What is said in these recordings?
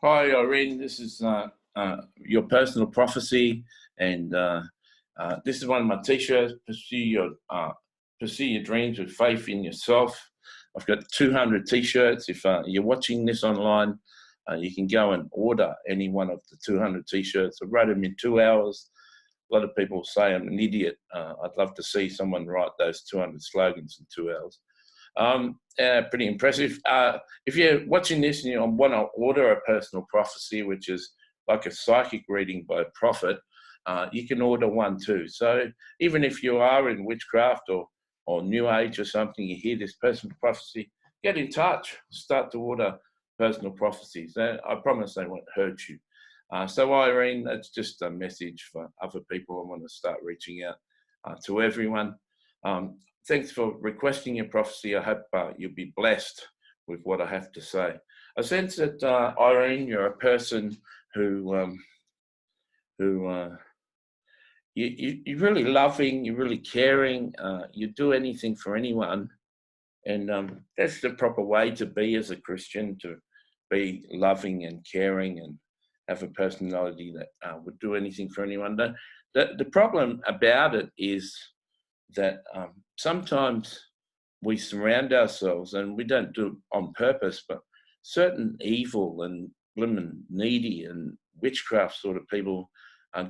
Hi, Irene. This is your personal prophecy, and this is one of my t-shirts. Pursue your dreams with faith in yourself. I've got 200 t-shirts. If you're watching this online, you can go and order any one of the 200 t-shirts. I wrote them in 2 hours. A lot of people say I'm an idiot. I'd love to see someone write those 200 slogans in 2 hours. Pretty impressive. If you're watching this and you want to order a personal prophecy, which is like a psychic reading by a prophet, you can order one too. So even if you are in witchcraft or New Age or something, you hear this personal prophecy, get in touch. Start to order personal prophecies. I promise they won't hurt you. So Irene, that's just a message for other people. I want to start reaching out to everyone. Thanks for requesting your prophecy. I hope you'll be blessed with what I have to say. I sense that Irene, you're a person who you're really loving, you're really caring, you do anything for anyone, and that's the proper way to be as a Christian, to be loving and caring and have a personality that would do anything for anyone. The problem about it is that sometimes we surround ourselves, and we don't do it on purpose, but certain evil and needy and witchcraft sort of people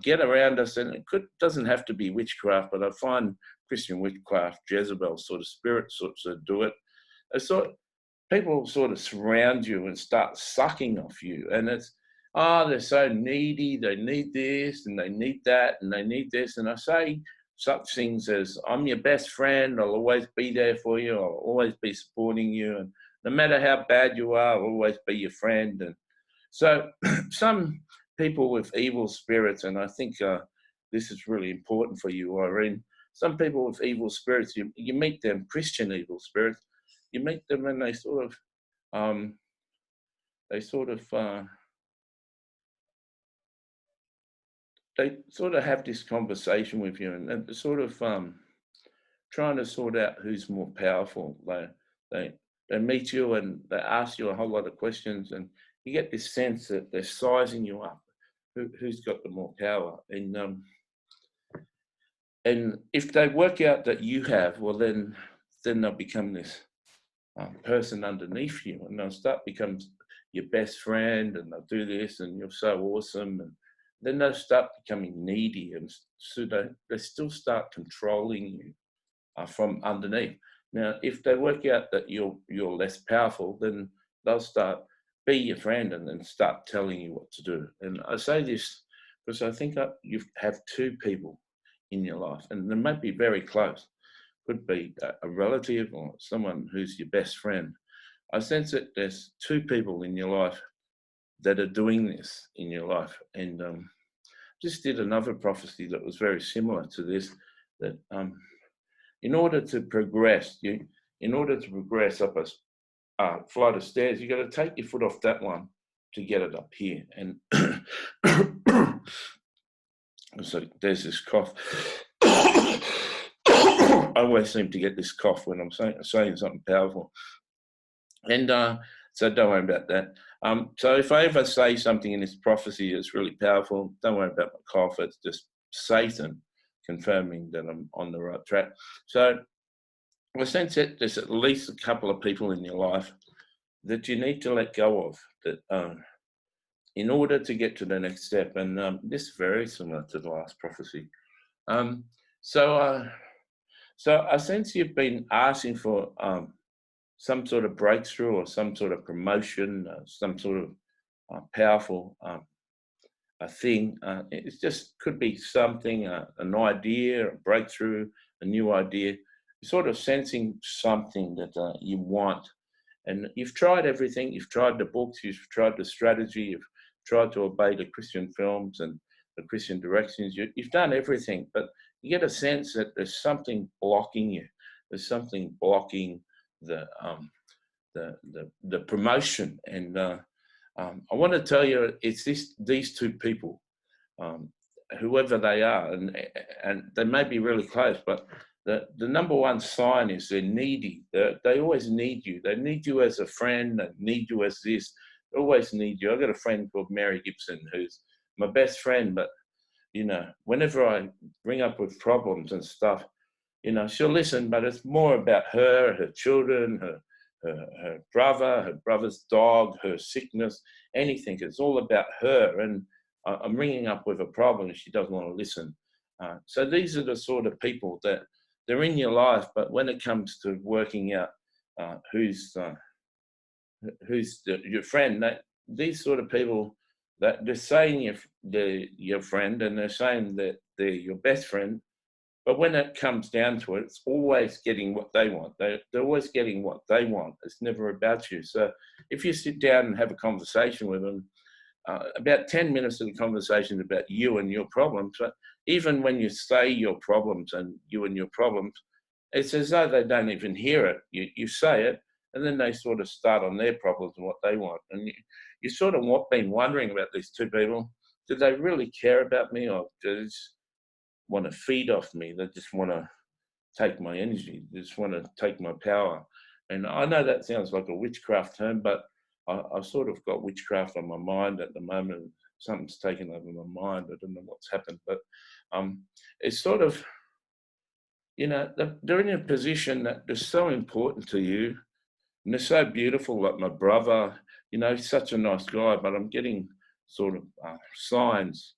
get around us, and doesn't have to be witchcraft, but I find Christian witchcraft, Jezebel sort of spirit sorts of do it. People sort of surround you and start sucking off you, and they're so needy, they need this and they need that and they need this, and I say such things as, I'm your best friend, I'll always be there for you, I'll always be supporting you, and no matter how bad you are, I'll always be your friend. And so some people with evil spirits, and I think this is really important for you, Irene, some people with evil spirits, you meet them, Christian evil spirits, you meet them and they sort of um, they sort of have this conversation with you, and they're sort of trying to sort out who's more powerful. They they meet you and they ask you a whole lot of questions, and you get this sense that they're sizing you up. Who's got the more power? And if they work out that you have, well, then they'll become this person underneath you, and they'll start become your best friend, and they'll do this, and you're so awesome, and then they'll start becoming needy, and so they still start controlling you from underneath. Now, if they work out that you're less powerful, then they'll start be your friend and then start telling you what to do. And I say this because I think you have two people in your life, and they might be very close. Could be a relative or someone who's your best friend. I sense that there's two people in your life that are doing this in your life. And just did another prophecy that was very similar to this, that in order to progress, up a flight of stairs, you got to take your foot off that one to get it up here. And so there's this cough. I always seem to get this cough when I'm saying something powerful. And so don't worry about that. So if I ever say something in this prophecy that's really powerful, don't worry about my cough. It's just Satan confirming that I'm on the right track. So I sense that there's at least a couple of people in your life that you need to let go of, that in order to get to the next step. And this is very similar to the last prophecy. So I sense you've been asking for some sort of breakthrough or some sort of promotion, some sort of powerful a thing. It just could be something, an idea, a breakthrough, a new idea. You're sort of sensing something that you want. And you've tried everything. You've tried the books, you've tried the strategy, you've tried to obey the Christian films and the Christian directions. You've done everything, but you get a sense that there's something blocking you. There's something blocking the promotion. And I want to tell you, it's these two people, whoever they are, and they may be really close, but the number one sign is they're needy. They always need you. They need you as a friend. They need you as this. always need you. I've got a friend called Mary Gibson who's my best friend, but whenever I bring up with problems and stuff, she'll listen, but it's more about her children, her brother, her brother's dog, her sickness, anything. It's all about her. And I'm ringing up with a problem and she doesn't want to listen. So these are the sort of people that they're in your life, but when it comes to working out who's your friend, these sort of people that they're saying they're your friend and they're saying that they're your best friend, but when it comes down to it, it's always getting what they want. They're always getting what they want. It's never about you. So if you sit down and have a conversation with them, about 10 minutes of the conversation is about you and your problems. But even when you say your problems and you and your problems, it's as though they don't even hear it. You say it, and then they sort of start on their problems and what they want. And you sort of been wondering about these two people. Do they really care about me, or do they just want to feed off me? They just want to take my energy. They just want to take my power. And I know that sounds like a witchcraft term, but I've sort of got witchcraft on my mind at the moment. Something's taken over my mind. I don't know what's happened, but it's sort of, they're in a position that they're so important to you, and they're so beautiful. Like my brother, he's such a nice guy, but I'm getting sort of signs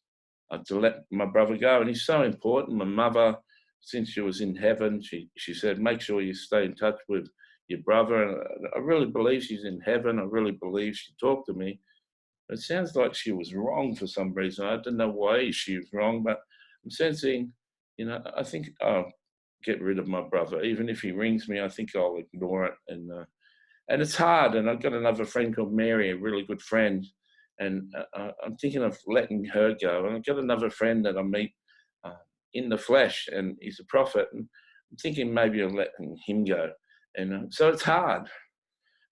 to let my brother go, and he's so important. My mother, since she was in heaven, she said, make sure you stay in touch with your brother. And I really believe she's in heaven. I really believe she talked to me. It sounds like she was wrong for some reason. I don't know why she was wrong, but I'm sensing, I think I'll get rid of my brother. Even if he rings me, I think I'll ignore it. And it's hard. And I've got another friend called Mary, a really good friend, and I'm thinking of letting her go. And I've got another friend that I meet in the flesh, and he's a prophet, and I'm thinking maybe of letting him go. And so it's hard.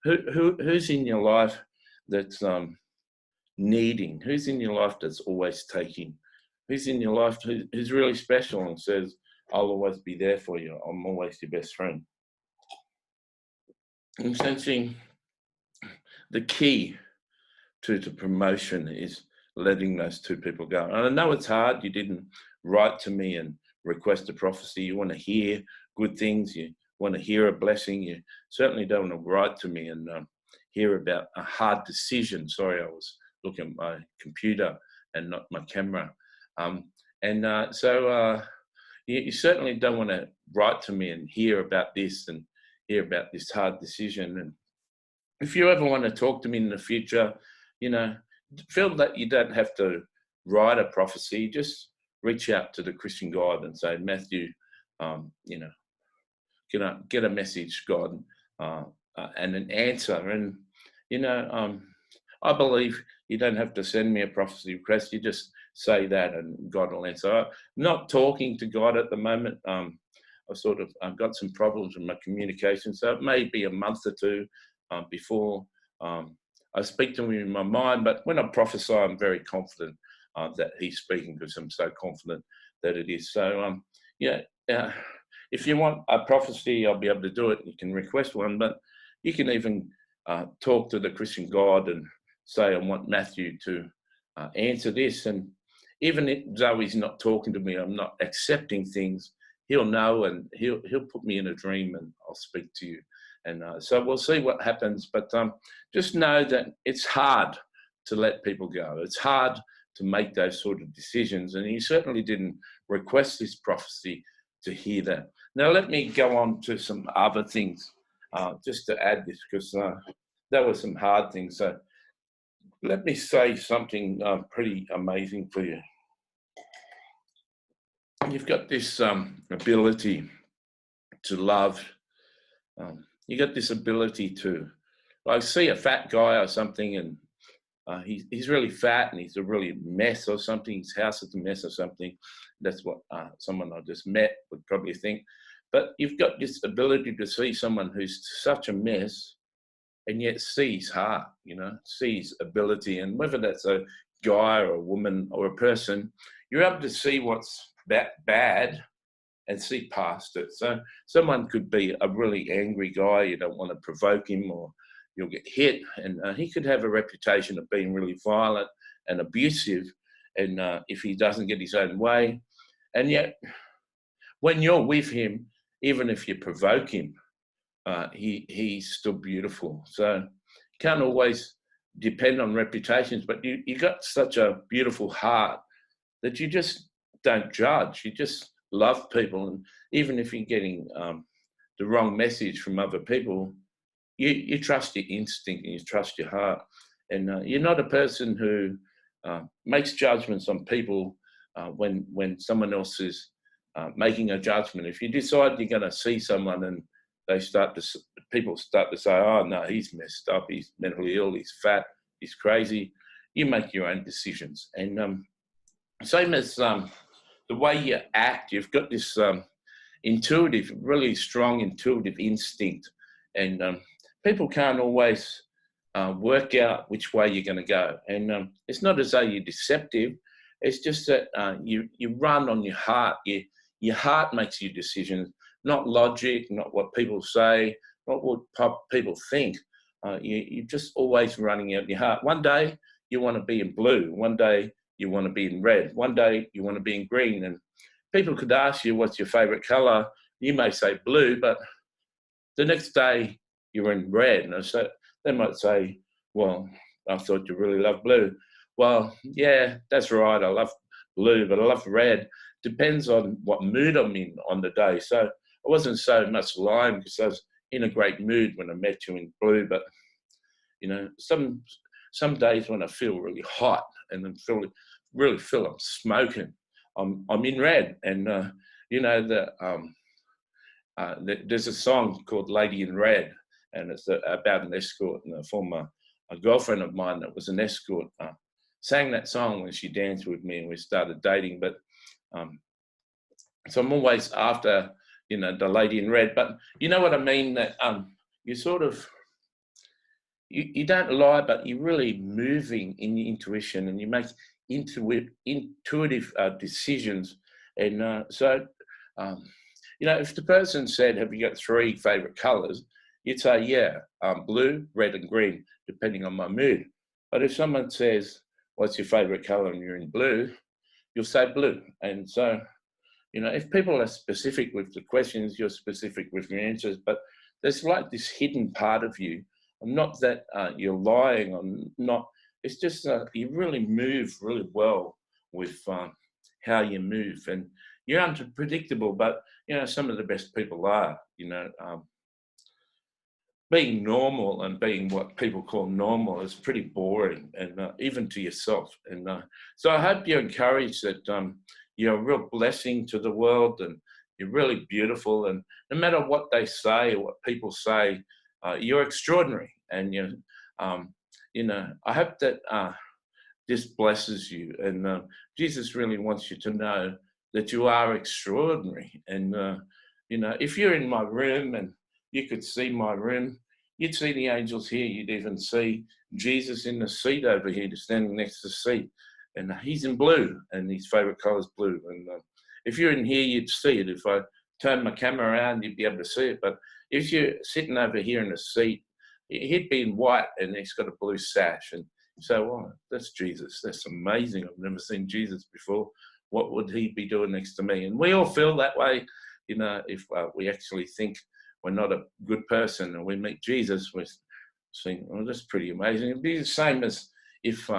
Who's in your life that's needing? Who's in your life that's always taking? Who's in your life who's really special and says, I'll always be there for you. I'm always your best friend. I'm sensing the key to the promotion is letting those two people go. And I know it's hard. You didn't write to me and request a prophecy. You want to hear good things. You want to hear a blessing. You certainly don't want to write to me and hear about a hard decision. Sorry, I was looking at my computer and not my camera. So you certainly don't want to write to me and hear about this and hear about this hard decision. And if you ever want to talk to me in the future, feel that you don't have to write a prophecy. Just reach out to the Christian God and say, Matthew, get a message, God, and an answer. And, I believe you don't have to send me a prophecy request. You just say that and God will answer. I'm not talking to God at the moment. I've got some problems with my communication. So it may be a month or two before I speak to him in my mind. But when I prophesy, I'm very confident that he's speaking, because I'm so confident that it is. So, if you want a prophecy, I'll be able to do it. You can request one, but you can even talk to the Christian God and say, I want Matthew to answer this. And even though he's not talking to me, I'm not accepting things, he'll know, and he'll put me in a dream and I'll speak to you. And so we'll see what happens. But just know that it's hard to let people go. It's hard to make those sort of decisions. And he certainly didn't request this prophecy to hear that. Now, let me go on to some other things just to add this, because there were some hard things. So let me say something pretty amazing for you. You've got this ability to love. You got this ability to, like, see a fat guy or something, and he's really fat and he's a really mess or something. His house is a mess or something. That's what someone I just met would probably think. But you've got this ability to see someone who's such a mess and yet sees heart, sees ability. And whether that's a guy or a woman or a person, you're able to see what's bad and see past it. So someone could be a really angry guy. You don't want to provoke him, or you'll get hit. And he could have a reputation of being really violent and abusive, and if he doesn't get his own way. And yet, when you're with him, even if you provoke him, he's still beautiful. So you can't always depend on reputations, but you got such a beautiful heart that you just don't judge. You just love people, and even if you're getting the wrong message from other people, you trust your instinct and you trust your heart. And you're not a person who makes judgments on people when someone else is making a judgment. If you decide you're going to see someone and people start to say, "Oh no, he's messed up, he's mentally ill, he's fat, he's crazy," you make your own decisions. And same as the way you act, you've got this intuitive, really strong intuitive instinct, and people can't always work out which way you're going to go. And it's not as though you're deceptive. It's just that you run on your heart. Your heart makes your decisions, not logic, not what people say, not what people think. You're just always running out your heart. One day you want to be in blue. One day you want to be in red. One day you want to be in green. And people could ask you, what's your favorite color? You may say blue, but the next day you're in red. And so they might say, well, I thought you really loved blue. Well, yeah, that's right. I love blue, but I love red. Depends on what mood I'm in on the day. So I wasn't so much lying because I was in a great mood when I met you in blue. But, some days when I feel really hot and I really feel I'm smoking, I'm in red. And, there's a song called Lady in Red, and it's about an escort. And a girlfriend of mine that was an escort sang that song when she danced with me and we started dating. But so I'm always after, the lady in red. But you know what I mean? That you sort of, you don't lie, but you're really moving in your intuition and you make intuitive decisions. And if the person said, have you got 3 favorite colors? You'd say, yeah, blue, red and green, depending on my mood. But if someone says, what's your favorite color and you're in blue, you'll say blue. And so, if people are specific with the questions, you're specific with your answers. But there's like this hidden part of you. Not that you're lying or not. It's just you really move really well with how you move. And you're unpredictable, but, some of the best people are, being normal and being what people call normal is pretty boring, and even to yourself. And so I hope you're encouraged that you're a real blessing to the world and you're really beautiful. And no matter what they say or what people say, you're extraordinary. And, I hope that this blesses you. And Jesus really wants you to know that you are extraordinary. And, if you're in my room and you could see my room, you'd see the angels here. You'd even see Jesus in the seat over here, standing next to the seat. And he's in blue, and his favorite color is blue. And if you're in here, you'd see it. If I turn my camera around, you'd be able to see it. But if you're sitting over here in the seat, he'd be in white, and he's got a blue sash. And you say, well, that's Jesus. That's amazing. I've never seen Jesus before. What would he be doing next to me? And we all feel that way, if we actually think we're not a good person and we meet Jesus, we think, well, that's pretty amazing. It'd be the same as if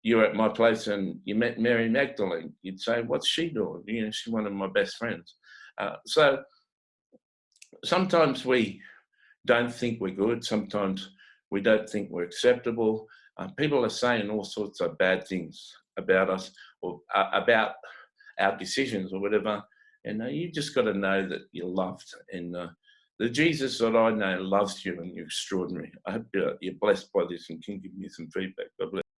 you're at my place and you met Mary Magdalene. You'd say, what's she doing? She's one of my best friends. So sometimes we don't think we're good. Sometimes we don't think we're acceptable. People are saying all sorts of bad things about us or about our decisions or whatever. And you just got to know that you're loved. And the Jesus that I know loves you and you're extraordinary. I hope you're blessed by this and can give me some feedback. God bless.